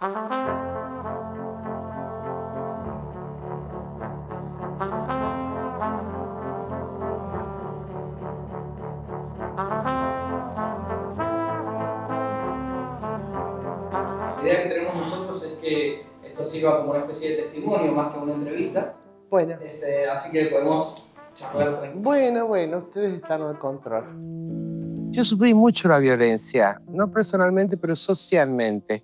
La idea que tenemos nosotros es que esto sirva como una especie de testimonio más que una entrevista. Bueno. Así que podemos charlar tranquilo. Bueno, ustedes están al control. Yo sufrí mucho la violencia, no personalmente, pero socialmente.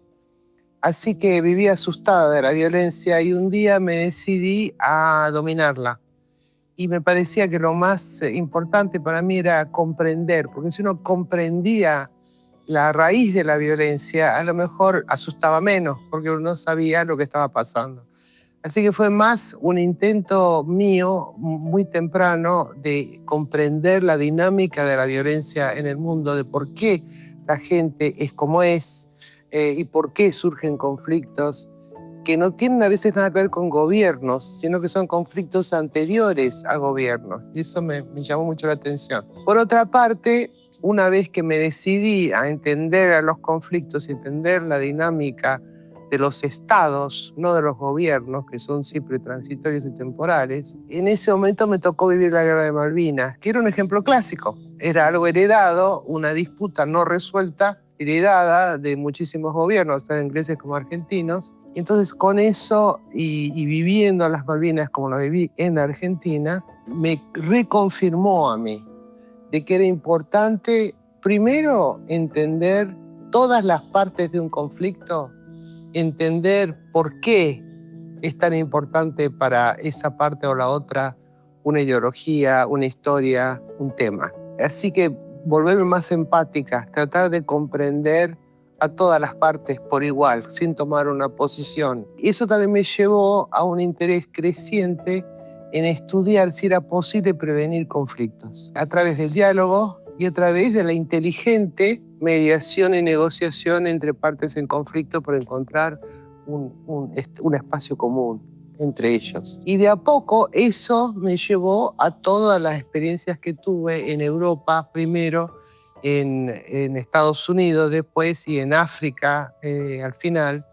Así que viví asustada de la violencia y un día me decidí a dominarla. Y me parecía que lo más importante para mí era comprender, porque si uno comprendía la raíz de la violencia, a lo mejor asustaba menos, porque uno no sabía lo que estaba pasando. Así que fue más un intento mío, muy temprano, de comprender la dinámica de la violencia en el mundo, de por qué la gente es como es y por qué surgen conflictos que no tienen a veces nada que ver con gobiernos, sino que son conflictos anteriores a gobiernos. Y eso me llamó mucho la atención. Por otra parte, una vez que me decidí a entender a los conflictos y entender la dinámica de los estados, no de los gobiernos, que son siempre transitorios y temporales, en ese momento me tocó vivir la Guerra de Malvinas, que era un ejemplo clásico. Era algo heredado, una disputa no resuelta, heredada de muchísimos gobiernos, tanto ingleses como argentinos. Entonces, con eso y viviendo las Malvinas como lo viví en Argentina, me reconfirmó a mí de que era importante, primero, entender todas las partes de un conflicto, entender por qué es tan importante para esa parte o la otra una ideología, una historia, un tema. Así que volverme más empática, tratar de comprender a todas las partes por igual, sin tomar una posición. Y eso también me llevó a un interés creciente en estudiar si era posible prevenir conflictos a través del diálogo y a través de la inteligente mediación y negociación entre partes en conflicto por encontrar un espacio común entre ellos. Y de a poco eso me llevó a todas las experiencias que tuve en Europa, primero en Estados Unidos después y en África al final.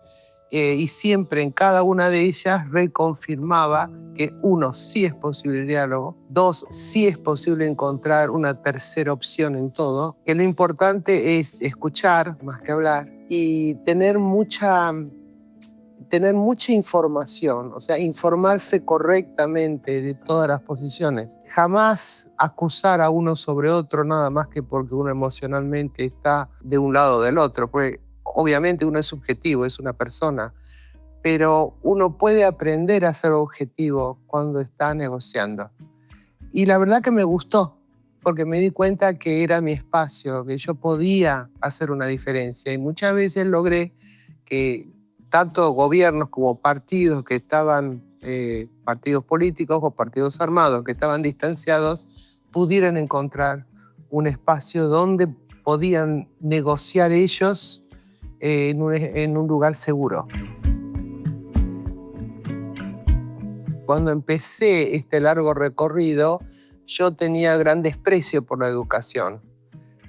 Y siempre en cada una de ellas reconfirmaba que uno, sí es posible el diálogo, dos, sí es posible encontrar una tercera opción en todo, que lo importante es escuchar más que hablar y tener mucha información, o sea, informarse correctamente de todas las posiciones. Jamás acusar a uno sobre otro nada más que porque uno emocionalmente está de un lado o del otro, porque obviamente uno es subjetivo, es una persona, pero uno puede aprender a ser objetivo cuando está negociando. Y la verdad que me gustó, porque me di cuenta que era mi espacio, que yo podía hacer una diferencia. Y muchas veces logré que tanto gobiernos como partidos que estaban, partidos políticos o partidos armados que estaban distanciados, pudieran encontrar un espacio donde podían negociar ellos en un lugar seguro. Cuando empecé este largo recorrido, yo tenía gran desprecio por la educación.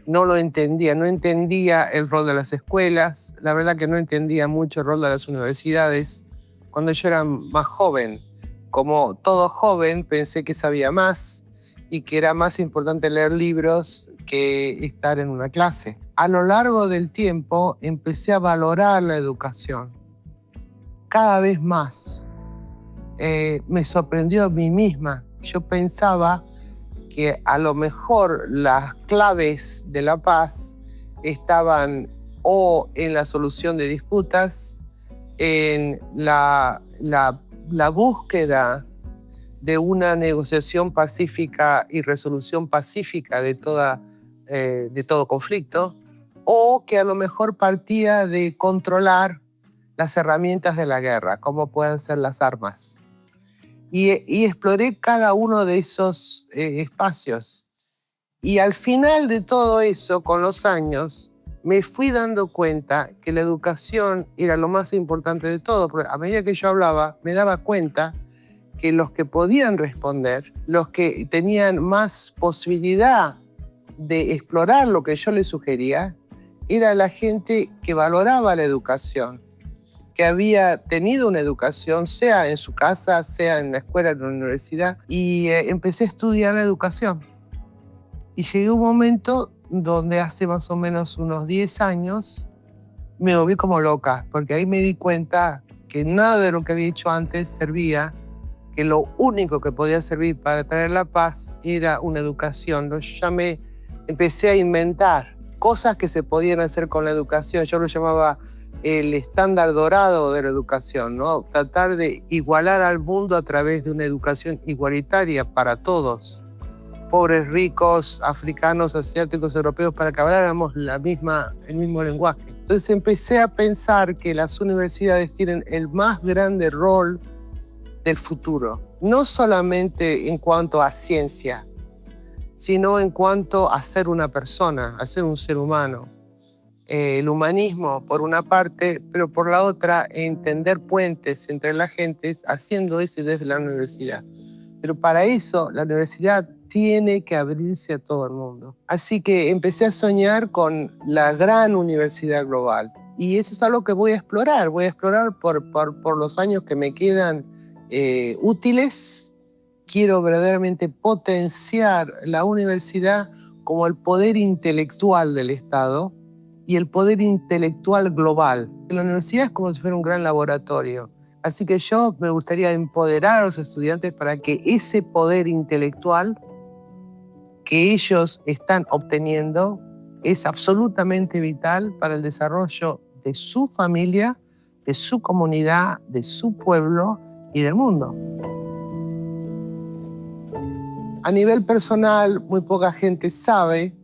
No lo entendía, no entendía el rol de las escuelas, la verdad que no entendía mucho el rol de las universidades. Cuando yo era más joven, como todo joven, pensé que sabía más y que era más importante leer libros que estar en una clase. A lo largo del tiempo empecé a valorar la educación cada vez más. Me sorprendió a mí misma. Yo pensaba que a lo mejor las claves de la paz estaban o en la solución de disputas, en la búsqueda de una negociación pacífica y resolución pacífica de todo conflicto, o que a lo mejor partía de controlar las herramientas de la guerra, como pueden ser las armas. Y exploré cada uno de esos espacios. Y al final de todo eso, con los años, me fui dando cuenta que la educación era lo más importante de todo, porque a medida que yo hablaba, me daba cuenta que los que podían responder, los que tenían más posibilidad de explorar lo que yo les sugería, era la gente que valoraba la educación. que había tenido una educación, sea en su casa, sea en la escuela, en la universidad, y empecé a estudiar la educación. Y llegué a un momento donde hace más o menos unos 10 años me volví como loca, porque ahí me di cuenta que nada de lo que había hecho antes servía, que lo único que podía servir para traer la paz era una educación. Yo empecé a inventar cosas que se podían hacer con la educación. Yo lo llamaba el estándar dorado de la educación, ¿no? Tratar de igualar al mundo a través de una educación igualitaria para todos, pobres, ricos, africanos, asiáticos, europeos, para que habláramos el mismo lenguaje. Entonces empecé a pensar que las universidades tienen el más grande rol del futuro, no solamente en cuanto a ciencia, sino en cuanto a ser una persona, a ser un ser humano. El humanismo por una parte, pero por la otra entender puentes entre las gentes, haciendo eso desde la universidad. Pero para eso la universidad tiene que abrirse a todo el mundo. Así que empecé a soñar con la gran universidad global. Y eso es algo que voy a explorar por los años que me quedan útiles. Quiero verdaderamente potenciar la universidad como el poder intelectual del Estado y el poder intelectual global. La universidad es como si fuera un gran laboratorio. Así que yo me gustaría empoderar a los estudiantes para que ese poder intelectual que ellos están obteniendo es absolutamente vital para el desarrollo de su familia, de su comunidad, de su pueblo y del mundo. A nivel personal, muy poca gente sabe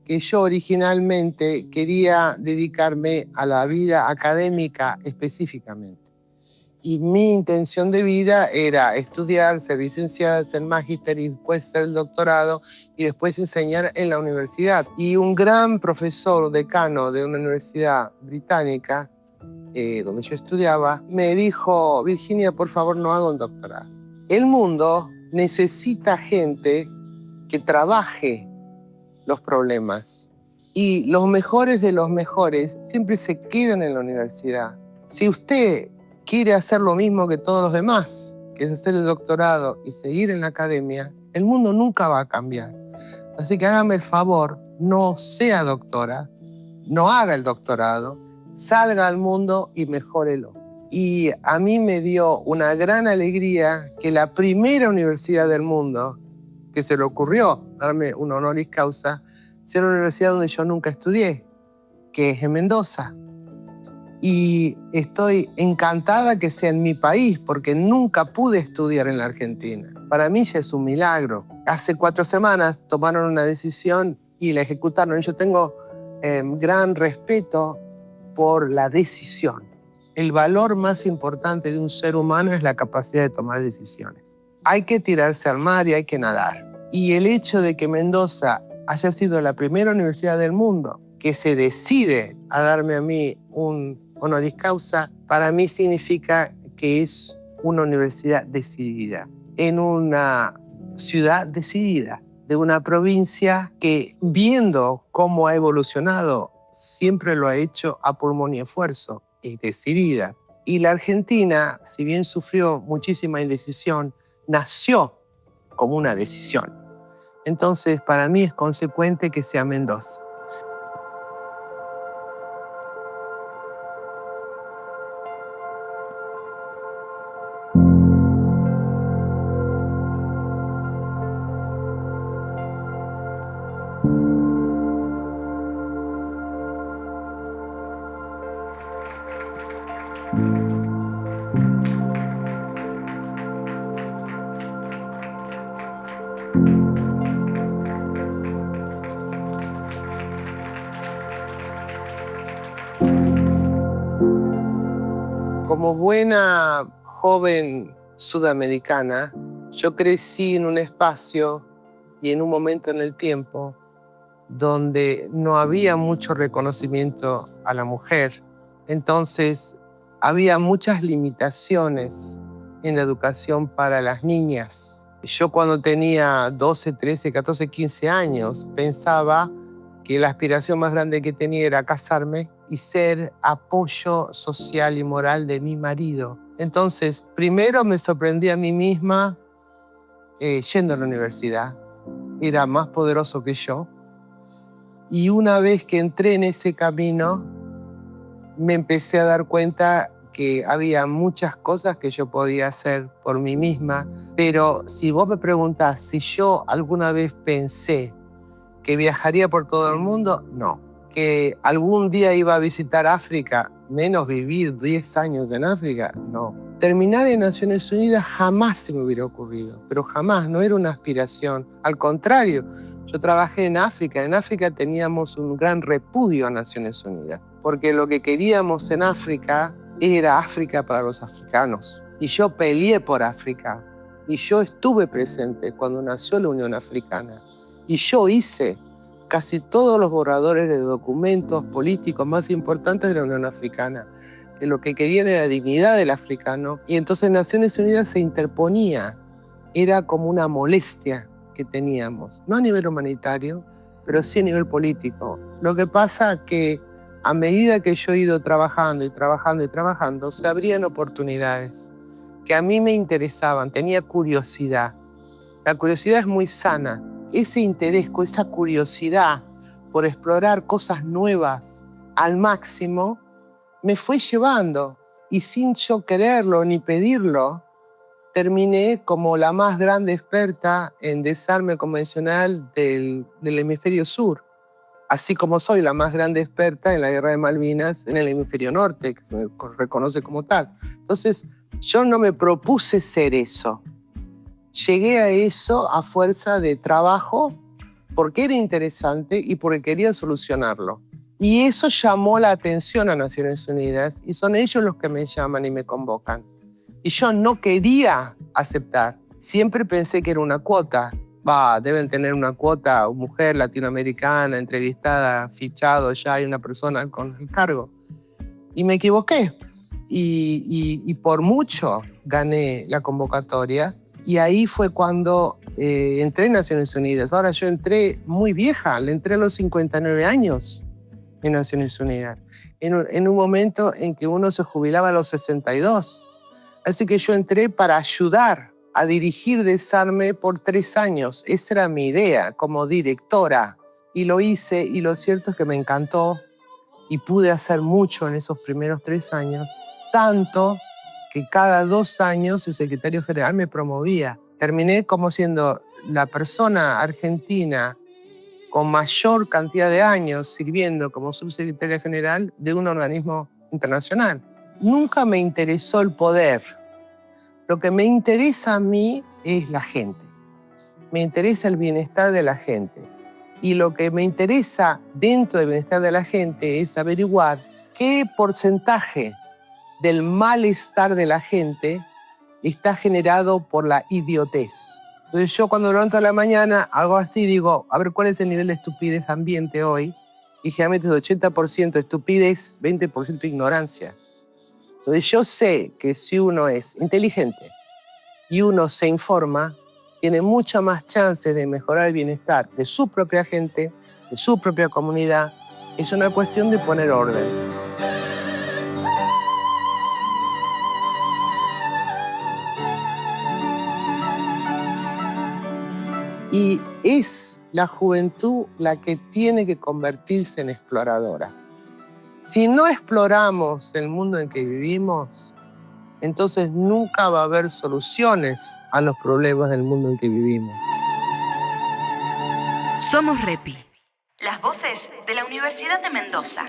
que yo originalmente quería dedicarme a la vida académica específicamente. Y mi intención de vida era estudiar, ser licenciada, ser magíster y después ser el doctorado y después enseñar en la universidad. Y un gran profesor decano de una universidad británica, donde yo estudiaba, me dijo: Virginia, por favor, no haga un doctorado. El mundo necesita gente que trabaje los problemas. Y los mejores de los mejores siempre se quedan en la universidad. Si usted quiere hacer lo mismo que todos los demás, que es hacer el doctorado y seguir en la academia, el mundo nunca va a cambiar. Así que hágame el favor, no sea doctora, no haga el doctorado, salga al mundo y mejórelo. Y a mí me dio una gran alegría que la primera universidad del mundo que se le ocurrió darme un honoris causa sea una universidad donde yo nunca estudié, que es en Mendoza. Y estoy encantada que sea en mi país, porque nunca pude estudiar en la Argentina. Para mí ya es un milagro. Hace 4 semanas tomaron una decisión y la ejecutaron. Yo tengo gran respeto por la decisión. El valor más importante de un ser humano es la capacidad de tomar decisiones. Hay que tirarse al mar y hay que nadar. Y el hecho de que Mendoza haya sido la primera universidad del mundo que se decide a darme a mí un honoris causa, para mí significa que es una universidad decidida, en una ciudad decidida, de una provincia que, viendo cómo ha evolucionado, siempre lo ha hecho a pulmón y esfuerzo, es decidida. Y la Argentina, si bien sufrió muchísima indecisión, nació como una decisión. Entonces, para mí es consecuente que sea Mendoza. Como buena joven sudamericana, yo crecí en un espacio y en un momento en el tiempo donde no había mucho reconocimiento a la mujer. Entonces, había muchas limitaciones en la educación para las niñas. Yo cuando tenía 12, 13, 14, 15 años, pensaba que la aspiración más grande que tenía era casarme y ser apoyo social y moral de mi marido. Entonces, primero me sorprendí a mí misma yendo a la universidad. Era más poderoso que yo. Y una vez que entré en ese camino, me empecé a dar cuenta que había muchas cosas que yo podía hacer por mí misma. Pero si vos me preguntás si yo alguna vez pensé que viajaría por todo el mundo, no. Que algún día iba a visitar África, menos vivir 10 años en África, no. Terminar en Naciones Unidas jamás se me hubiera ocurrido, pero jamás, no era una aspiración. Al contrario, yo trabajé en África. En África teníamos un gran repudio a Naciones Unidas, porque lo que queríamos en África era África para los africanos. Y yo peleé por África, y yo estuve presente cuando nació la Unión Africana. Y yo hice casi todos los borradores de documentos políticos más importantes de la Unión Africana, que lo que querían era la dignidad del africano. Y entonces Naciones Unidas se interponía. Era como una molestia que teníamos, no a nivel humanitario, pero sí a nivel político. Lo que pasa es que a medida que yo he ido trabajando y trabajando y trabajando, se abrían oportunidades que a mí me interesaban, tenía curiosidad. La curiosidad es muy sana. Ese interés, esa curiosidad por explorar cosas nuevas al máximo, me fue llevando. Y sin yo quererlo ni pedirlo, terminé como la más grande experta en desarme convencional del hemisferio sur. Así como soy la más grande experta en la guerra de Malvinas en el hemisferio norte, que se me reconoce como tal. Entonces, yo no me propuse ser eso. Llegué a eso a fuerza de trabajo, porque era interesante y porque quería solucionarlo. Y eso llamó la atención a Naciones Unidas, y son ellos los que me llaman y me convocan. Y yo no quería aceptar. Siempre pensé que era una cuota. Deben tener una cuota, mujer latinoamericana, entrevistada, fichado, ya hay una persona con el cargo. Y me equivoqué. Y por mucho gané la convocatoria. Y ahí fue cuando entré en Naciones Unidas. Ahora yo entré muy vieja, le entré a los 59 años en Naciones Unidas. En un momento en que uno se jubilaba a los 62. Así que yo entré para ayudar a dirigir Desarme por 3 años. Esa era mi idea como directora. Y lo hice, y lo cierto es que me encantó y pude hacer mucho en esos primeros 3 años, tanto que cada 2 años el secretario general me promovía. Terminé como siendo la persona argentina con mayor cantidad de años sirviendo como subsecretaria general de un organismo internacional. Nunca me interesó el poder. Lo que me interesa a mí es la gente. Me interesa el bienestar de la gente. Y lo que me interesa dentro del bienestar de la gente es averiguar qué porcentaje del malestar de la gente está generado por la idiotez. Entonces yo cuando me levanto a la mañana hago así, digo, a ver cuál es el nivel de estupidez ambiente hoy. Y generalmente es 80% estupidez, 20% ignorancia. Entonces yo sé que si uno es inteligente y uno se informa, tiene muchas más chances de mejorar el bienestar de su propia gente, de su propia comunidad. Es una cuestión de poner orden. Y es la juventud la que tiene que convertirse en exploradora. Si no exploramos el mundo en que vivimos, entonces nunca va a haber soluciones a los problemas del mundo en que vivimos. Somos Repi, las voces de la Universidad de Mendoza.